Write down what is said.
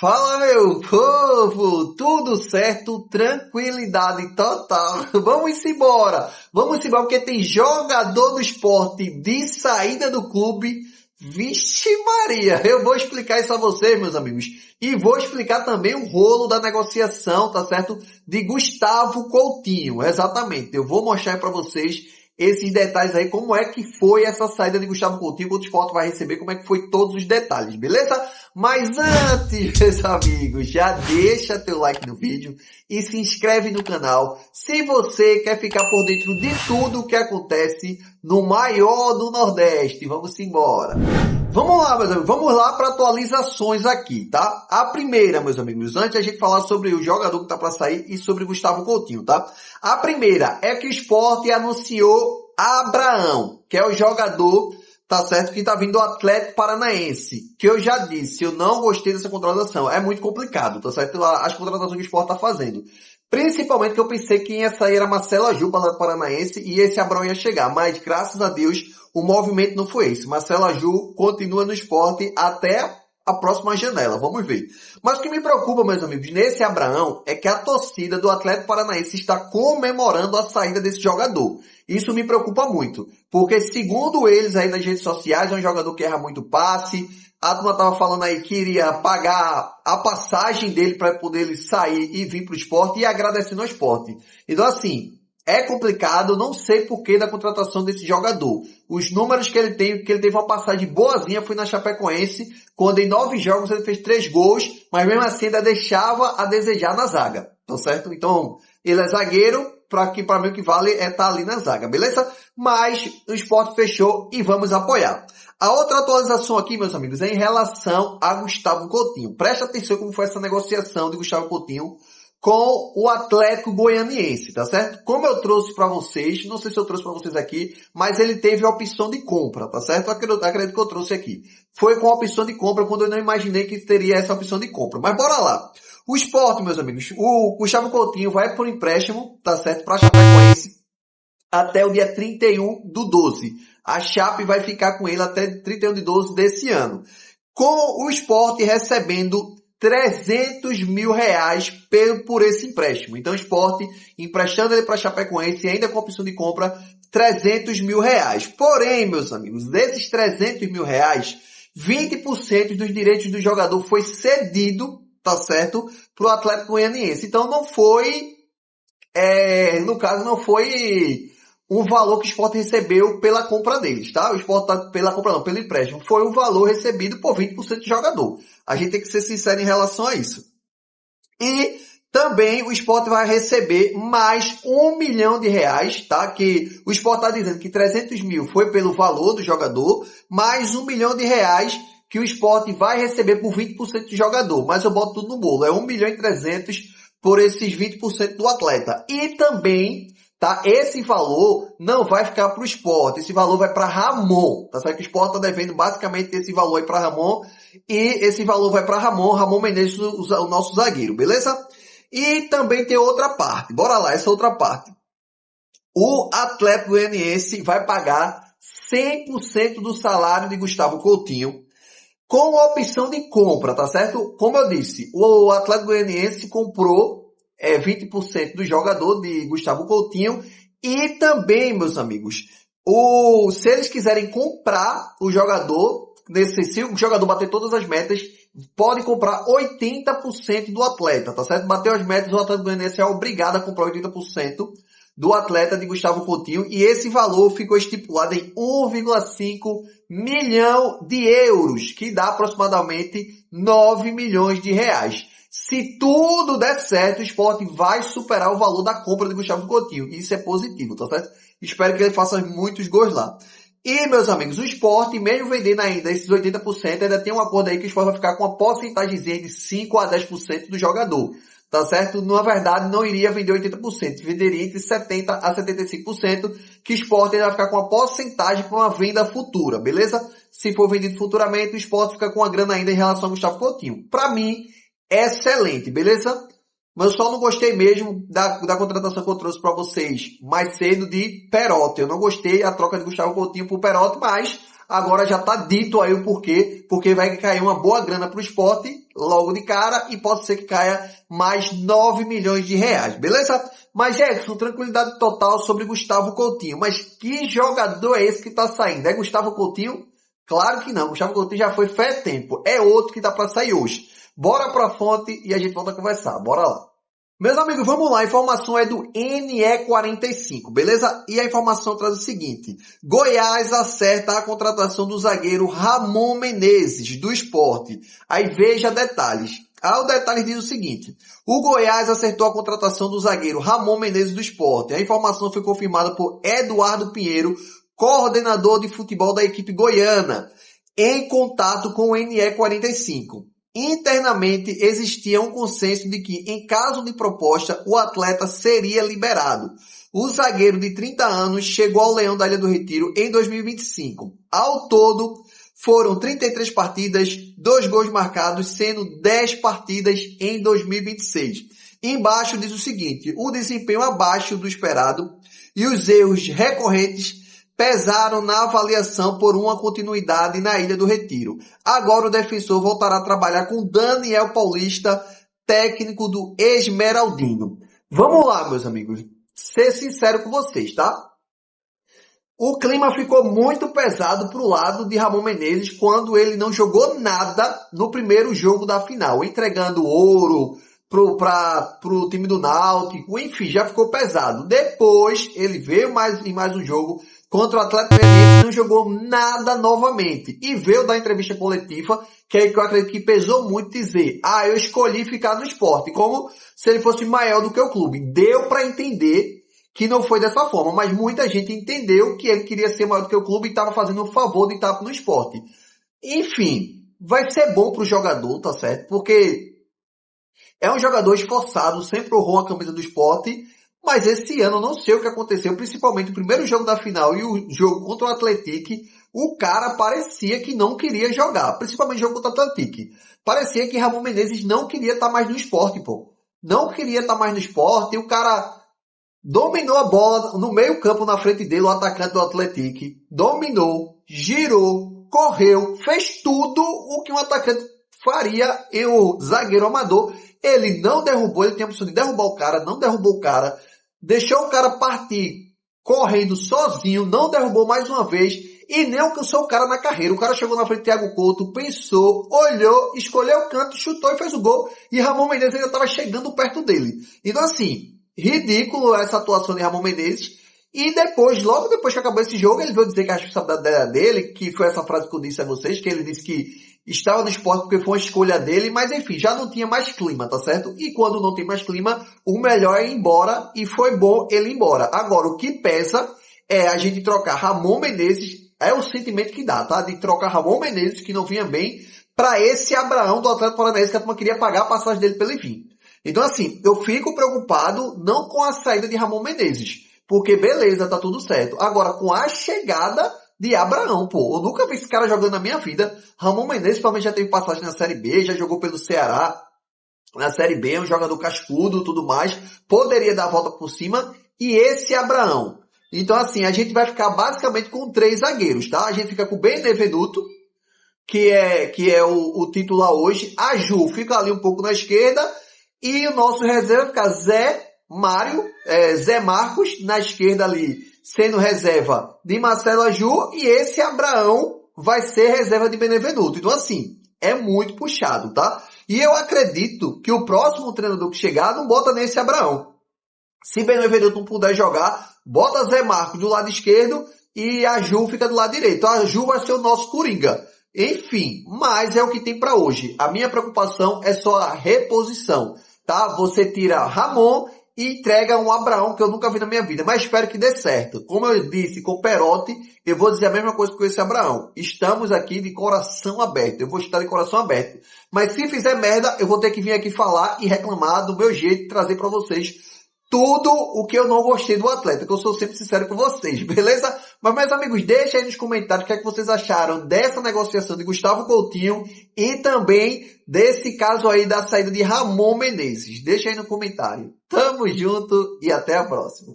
Fala, meu povo! Tudo certo? Tranquilidade total. Vamos embora! Vamos embora porque tem jogador do esporte de saída do clube. Vixe Maria! Eu vou explicar isso a vocês, meus amigos. E vou explicar também o rolo da negociação, tá certo? De Gustavo Coutinho. Exatamente. Eu vou mostrar para vocês esses detalhes aí, como é que foi essa saída de Gustavo Coutinho, quanto o Sport vai receber, como é que foi todos os detalhes, beleza? Mas antes, meus amigos, já deixa teu like no vídeo e se inscreve no canal se você quer ficar por dentro de tudo o que acontece no maior do Nordeste. Vamos embora. Vamos lá, meus amigos, vamos lá para atualizações aqui, tá? A primeira, meus amigos, antes a gente falar sobre o jogador que tá para sair e sobre Gustavo Coutinho, tá? A primeira é que o Sport anunciou Abraão, que é o jogador, tá certo, que tá vindo do Atlético Paranaense, que eu já disse, eu não gostei dessa contratação, é muito complicado, tá certo? As contratações que o Sport tá fazendo. Principalmente que eu pensei que ia sair era Marcelo Aju para o Paranaense e esse Abraão ia chegar, mas graças a Deus o movimento não foi esse. Marcelo Aju continua no Sport até a próxima janela, vamos ver. Mas o que me preocupa, meus amigos, nesse Abraão é que a torcida do Atlético Paranaense está comemorando a saída desse jogador. Isso me preocupa muito, porque segundo eles aí nas redes sociais, é um jogador que erra muito passe. A turma estava falando aí que iria pagar a passagem dele para poder ele sair e vir para o Sport e agradecendo ao Sport. Então assim, é complicado, não sei porquê da contratação desse jogador. Os números que ele tem, que ele teve uma passagem boazinha, foi na Chapecoense, quando em 9 jogos ele fez 3 gols, mas mesmo assim ainda deixava a desejar na zaga, tá certo? Então, ele é zagueiro, para mim o que vale é estar ali na zaga, beleza? Mas o Sport fechou e vamos apoiar. A outra atualização aqui, meus amigos, é em relação a Gustavo Coutinho. Presta atenção como foi essa negociação de Gustavo Coutinho com o Atlético Goianiense, tá certo? Como eu trouxe para vocês, não sei se eu trouxe para vocês aqui, mas ele teve a opção de compra, tá certo? Acredito que eu trouxe aqui. Foi com a opção de compra quando eu não imaginei que teria essa opção de compra. Mas bora lá. O Sport, meus amigos, o Gustavo Coutinho vai por empréstimo, tá certo? Para Chapecoense até o dia 31/12. A Chape vai ficar com ele até 31/12 desse ano. Com o Sport recebendo 300 mil reais por esse empréstimo. Então o Sport emprestando ele para Chapecoense e ainda com opção de compra 300 mil reais. Porém, meus amigos, desses 300 mil reais, 20% dos direitos do jogador foi cedido, tá certo, para o Atlético Goianiense. Então não foi, no caso não foi um valor que o Sport recebeu pela compra deles, tá? O Sport pela compra não, pelo empréstimo. Foi um valor recebido por 20% do jogador. A gente tem que ser sincero em relação a isso. E também o Sport vai receber mais 1 milhão de reais, tá? Que o Sport está dizendo que 300 mil foi pelo valor do jogador, mais 1 milhão de reais que o Sport vai receber por 20% do jogador. Mas eu boto tudo no bolo. É 1 milhão e 300 por esses 20% do atleta. E também, tá? Esse valor não vai ficar para o Sport. Esse valor vai para Ramon. Tá certo que o Sport está devendo basicamente esse valor aí para Ramon. E esse valor vai para Ramon Menezes, o nosso zagueiro, beleza? E também tem outra parte. Bora lá, essa outra parte. O Atlético Goianiense vai pagar 100% do salário de Gustavo Coutinho com a opção de compra, tá certo? Como eu disse, o Atlético Goianiense comprou 20% do jogador de Gustavo Coutinho e também, meus amigos, se eles quiserem comprar o jogador, se o jogador bater todas as metas, pode comprar 80% do atleta, tá certo? Bateu as metas, o Atlético Goianiense é obrigado a comprar 80% do atleta de Gustavo Coutinho e esse valor ficou estipulado em 1,5 milhão de euros, que dá aproximadamente 9 milhões de reais. Se tudo der certo, o Sport vai superar o valor da compra de Gustavo Coutinho. Isso é positivo, tá certo? Espero que ele faça muitos gols lá. E, meus amigos, o Sport, mesmo vendendo ainda esses 80%, ainda tem um acordo aí que o Sport vai ficar com uma porcentagemzinha de 5 a 10% do jogador. Tá certo? Na verdade, não iria vender 80%. Venderia entre 70% a 75%, que o Sport ainda vai ficar com uma porcentagem para uma venda futura, beleza? Se for vendido futuramente, o Sport fica com a grana ainda em relação ao Gustavo Coutinho. Para mim, excelente, beleza? Mas eu só não gostei mesmo da contratação que eu trouxe para vocês mais cedo de Perotti. Eu não gostei a troca de Gustavo Coutinho por Perotti, mas agora já tá dito aí o porquê, porque vai cair uma boa grana pro Sport logo de cara e pode ser que caia mais 9 milhões de reais, beleza? Mas, Jackson, tranquilidade total sobre Gustavo Coutinho. Mas que jogador é esse que tá saindo? É Gustavo Coutinho? Claro que não. Gustavo Coutinho já foi faz tempo. É outro que dá pra sair hoje. Bora pra fonte e a gente volta a conversar. Bora lá. Meus amigos, vamos lá. A informação é do NE45, beleza? E a informação traz o seguinte. Goiás acerta a contratação do zagueiro Ramon Menezes, do Sport. Aí veja detalhes. O detalhe diz o seguinte. O Goiás acertou a contratação do zagueiro Ramon Menezes do Sport. A informação foi confirmada por Eduardo Pinheiro, coordenador de futebol da equipe goiana, em contato com o NE45. Internamente existia um consenso de que, em caso de proposta, o atleta seria liberado. O zagueiro de 30 anos chegou ao Leão da Ilha do Retiro em 2025. Ao todo, foram 33 partidas, 2 gols marcados, sendo 10 partidas em 2026. Embaixo diz o seguinte, o desempenho abaixo do esperado e os erros recorrentes pesaram na avaliação por uma continuidade na Ilha do Retiro. Agora o defensor voltará a trabalhar com Daniel Paulista, técnico do Esmeraldino. Vamos lá, meus amigos. Ser sincero com vocês, tá? O clima ficou muito pesado pro lado de Ramon Menezes quando ele não jogou nada no primeiro jogo da final, entregando ouro pro time do Náutico, enfim, já ficou pesado. Depois ele veio em mais um jogo contra o Atlético Goianiense, não jogou nada novamente. E veio da entrevista coletiva, que eu acredito que pesou muito dizer, eu escolhi ficar no Sport, como se ele fosse maior do que o clube. Deu para entender que não foi dessa forma, mas muita gente entendeu que ele queria ser maior do que o clube e estava fazendo um favor de estar no Sport. Enfim, vai ser bom pro jogador, tá certo? Porque é um jogador esforçado, sempre honrou a camisa do Sport, mas esse ano eu não sei o que aconteceu, principalmente o primeiro jogo da final e o jogo contra o Atlético, o cara parecia que não queria jogar, principalmente o jogo contra o Atlético. Parecia que Ramon Menezes não queria estar mais no Sport, pô. Não queria estar mais no Sport e o cara dominou a bola no meio campo na frente dele, o atacante do Atlético. Dominou, girou, correu, fez tudo o que um atacante faria e o zagueiro amador. Ele não derrubou, ele tinha a opção de derrubar o cara, não derrubou o cara. Deixou o cara partir correndo sozinho, não derrubou mais uma vez e nem alcançou o cara na carreira. O cara chegou na frente de Thiago Couto, pensou, olhou, escolheu o canto, chutou e fez o gol. E Ramon Menezes ainda estava chegando perto dele. Então assim, ridículo essa atuação de Ramon Menezes. E depois, logo depois que acabou esse jogo, ele veio dizer que a responsabilidade era dele, que foi essa frase que eu disse a vocês, que ele disse que estava no Sport porque foi uma escolha dele, mas enfim, já não tinha mais clima, tá certo? E quando não tem mais clima, o melhor é ir embora, e foi bom ele ir embora. Agora, o que pesa é a gente trocar Ramon Menezes, é o sentimento que dá, tá? De trocar Ramon Menezes, que não vinha bem, para esse Abraão do Atlético Paranaense, que a turma queria pagar a passagem dele pelo fim. Então assim, eu fico preocupado não com a saída de Ramon Menezes, porque beleza, tá tudo certo. Agora, com a chegada de Abraão, pô. Eu nunca vi esse cara jogando na minha vida. Ramon Menezes provavelmente já teve passagem na Série B, já jogou pelo Ceará na Série B, é um jogador cascudo, tudo mais. Poderia dar a volta por cima. E esse Abraão. Então assim, a gente vai ficar basicamente com 3 zagueiros, tá? A gente fica com o Benevenuto, que é o titular hoje. A Ju fica ali um pouco na esquerda. E o nosso reserva fica Zé Marcos na esquerda ali, sendo reserva de Marcelo Aju, e esse Abraão vai ser reserva de Benevenuto. Então assim, é muito puxado, tá? E eu acredito que o próximo treinador que chegar não bota nesse Abraão. Se Benevenuto não puder jogar, bota Zé Marcos do lado esquerdo e a Ju fica do lado direito. A Ju vai ser o nosso Coringa. Enfim, mas é o que tem para hoje. A minha preocupação é só a reposição, tá? Você tira Ramon e entrega um Abraão que eu nunca vi na minha vida, mas espero que dê certo. Como eu disse com o Perotti, eu vou dizer a mesma coisa com esse Abraão. Estamos aqui de coração aberto, eu vou estar de coração aberto. Mas se fizer merda, eu vou ter que vir aqui falar e reclamar do meu jeito, trazer para vocês tudo o que eu não gostei do atleta, que eu sou sempre sincero com vocês, beleza? Mas, meus amigos, deixa aí nos comentários o que é que vocês acharam dessa negociação de Gustavo Coutinho e também desse caso aí da saída de Ramon Menezes. Deixa aí no comentário. Tamo junto e até a próxima.